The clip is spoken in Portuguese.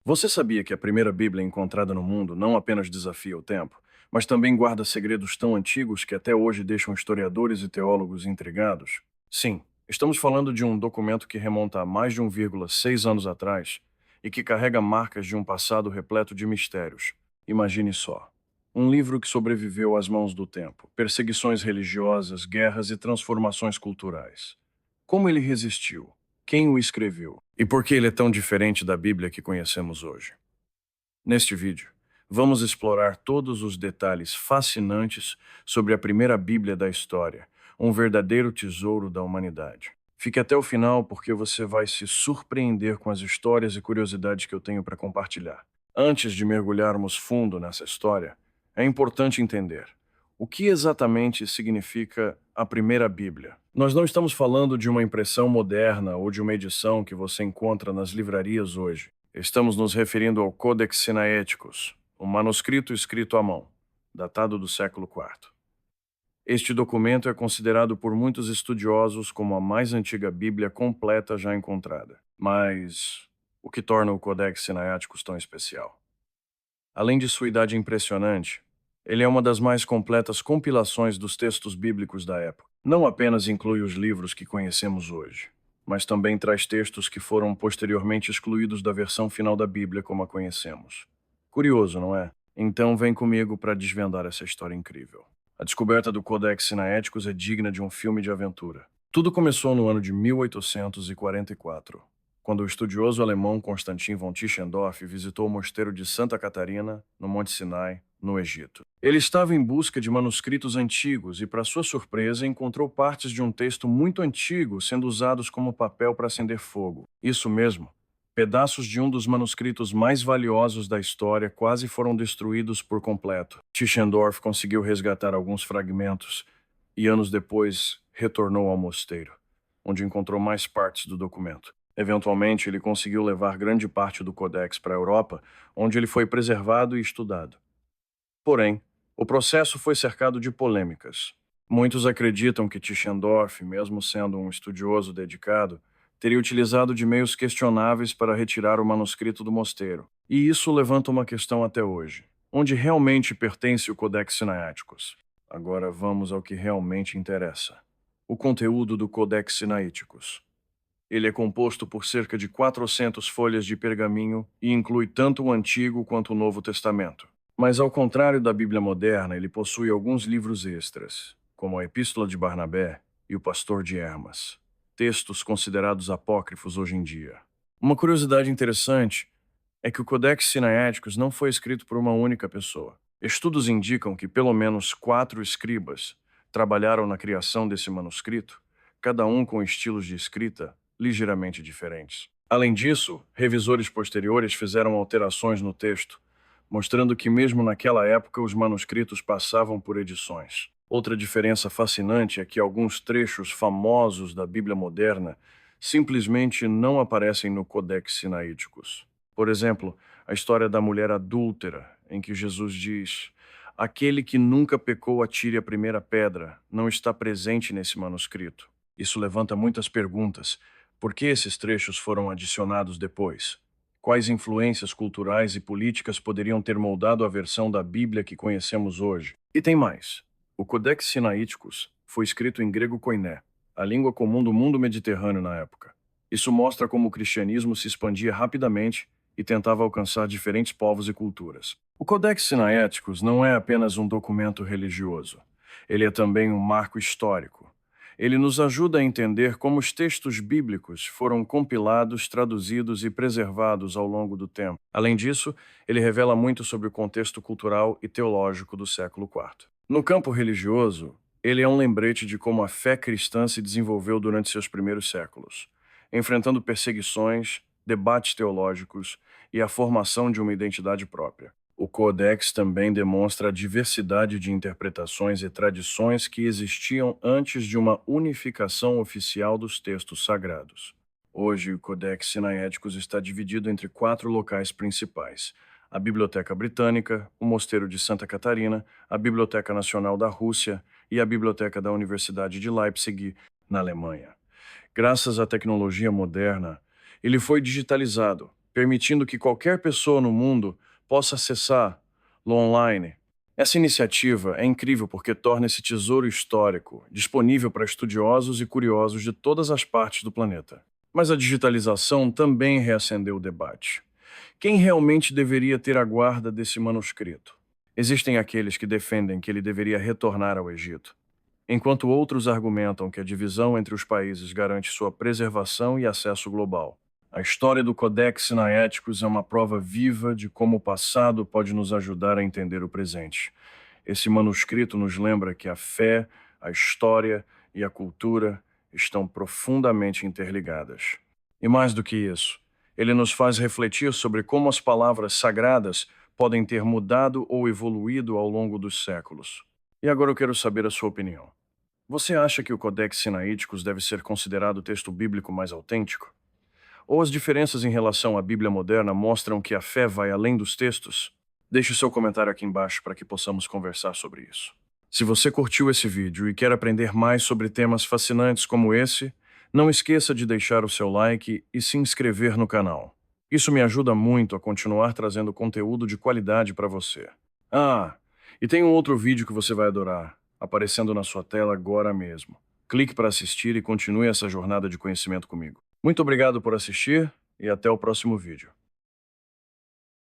Você sabia que a primeira Bíblia encontrada no mundo não apenas desafia o tempo, mas também guarda segredos tão antigos que até hoje deixam historiadores e teólogos intrigados? Sim, estamos falando de um documento que remonta a mais de 1,6 anos atrás e que carrega marcas de um passado repleto de mistérios. Imagine só. Um livro que sobreviveu às mãos do tempo, perseguições religiosas, guerras e transformações culturais. Como ele resistiu? Quem o escreveu? E por que ele é tão diferente da Bíblia que conhecemos hoje? Neste vídeo, vamos explorar todos os detalhes fascinantes sobre a primeira Bíblia da história, um verdadeiro tesouro da humanidade. Fique até o final porque você vai se surpreender com as histórias e curiosidades que eu tenho para compartilhar. Antes de mergulharmos fundo nessa história, é importante entender o que exatamente significa a primeira Bíblia. Nós não estamos falando de uma impressão moderna ou de uma edição que você encontra nas livrarias hoje. Estamos nos referindo ao Codex Sinaiticus, um manuscrito escrito à mão, datado do século IV. Este documento é considerado por muitos estudiosos como a mais antiga Bíblia completa já encontrada. Mas o que torna o Codex Sinaiticus tão especial? Além de sua idade impressionante, ele é uma das mais completas compilações dos textos bíblicos da época. Não apenas inclui os livros que conhecemos hoje, mas também traz textos que foram posteriormente excluídos da versão final da Bíblia como a conhecemos. Curioso, não é? Então vem comigo para desvendar essa história incrível. A descoberta do Codex Sinaiticus é digna de um filme de aventura. Tudo começou no ano de 1844, quando o estudioso alemão Konstantin von Tischendorf visitou o mosteiro de Santa Catarina, no Monte Sinai, no Egito. Ele estava em busca de manuscritos antigos e, para sua surpresa, encontrou partes de um texto muito antigo sendo usados como papel para acender fogo. Isso mesmo. Pedaços de um dos manuscritos mais valiosos da história quase foram destruídos por completo. Tischendorf conseguiu resgatar alguns fragmentos e, anos depois, retornou ao mosteiro, onde encontrou mais partes do documento. Eventualmente, ele conseguiu levar grande parte do Codex para a Europa, onde ele foi preservado e estudado. Porém, o processo foi cercado de polêmicas. Muitos acreditam que Tischendorf, mesmo sendo um estudioso dedicado, teria utilizado de meios questionáveis para retirar o manuscrito do mosteiro. E isso levanta uma questão até hoje. Onde realmente pertence o Codex Sinaiticus? Agora vamos ao que realmente interessa. O conteúdo do Codex Sinaiticus. Ele é composto por cerca de 400 folhas de pergaminho e inclui tanto o Antigo quanto o Novo Testamento. Mas, ao contrário da Bíblia moderna, ele possui alguns livros extras, como a Epístola de Barnabé e o Pastor de Hermas, textos considerados apócrifos hoje em dia. Uma curiosidade interessante é que o Codex Sinaiticus não foi escrito por uma única pessoa. Estudos indicam que pelo menos 4 escribas trabalharam na criação desse manuscrito, cada um com estilos de escrita ligeiramente diferentes. Além disso, revisores posteriores fizeram alterações no texto, mostrando que mesmo naquela época os manuscritos passavam por edições. Outra diferença fascinante é que alguns trechos famosos da Bíblia moderna simplesmente não aparecem no Codex Sinaiticus. Por exemplo, a história da mulher adúltera, em que Jesus diz: "Aquele que nunca pecou atire a primeira pedra", não está presente nesse manuscrito. Isso levanta muitas perguntas. Por que esses trechos foram adicionados depois? Quais influências culturais e políticas poderiam ter moldado a versão da Bíblia que conhecemos hoje? E tem mais. O Codex Sinaiticus foi escrito em grego koiné, a língua comum do mundo mediterrâneo na época. Isso mostra como o cristianismo se expandia rapidamente e tentava alcançar diferentes povos e culturas. O Codex Sinaiticus não é apenas um documento religioso. Ele é também um marco histórico. Ele nos ajuda a entender como os textos bíblicos foram compilados, traduzidos e preservados ao longo do tempo. Além disso, ele revela muito sobre o contexto cultural e teológico do século IV. No campo religioso, ele é um lembrete de como a fé cristã se desenvolveu durante seus primeiros séculos, enfrentando perseguições, debates teológicos e a formação de uma identidade própria. O Codex também demonstra a diversidade de interpretações e tradições que existiam antes de uma unificação oficial dos textos sagrados. Hoje, o Codex Sinaiticus está dividido entre 4 locais principais: a Biblioteca Britânica, o Mosteiro de Santa Catarina, a Biblioteca Nacional da Rússia e a Biblioteca da Universidade de Leipzig, na Alemanha. Graças à tecnologia moderna, ele foi digitalizado, permitindo que qualquer pessoa no mundo possa acessá-lo online. Essa iniciativa é incrível porque torna esse tesouro histórico disponível para estudiosos e curiosos de todas as partes do planeta. Mas a digitalização também reacendeu o debate. Quem realmente deveria ter a guarda desse manuscrito? Existem aqueles que defendem que ele deveria retornar ao Egito, enquanto outros argumentam que a divisão entre os países garante sua preservação e acesso global. A história do Codex Sinaiticus é uma prova viva de como o passado pode nos ajudar a entender o presente. Esse manuscrito nos lembra que a fé, a história e a cultura estão profundamente interligadas. E mais do que isso, ele nos faz refletir sobre como as palavras sagradas podem ter mudado ou evoluído ao longo dos séculos. E agora eu quero saber a sua opinião. Você acha que o Codex Sinaiticus deve ser considerado o texto bíblico mais autêntico? Ou as diferenças em relação à Bíblia moderna mostram que a fé vai além dos textos? Deixe o seu comentário aqui embaixo para que possamos conversar sobre isso. Se você curtiu esse vídeo e quer aprender mais sobre temas fascinantes como esse, não esqueça de deixar o seu like e se inscrever no canal. Isso me ajuda muito a continuar trazendo conteúdo de qualidade para você. E tem um outro vídeo que você vai adorar, aparecendo na sua tela agora mesmo. Clique para assistir e continue essa jornada de conhecimento comigo. Muito obrigado por assistir e até o próximo vídeo.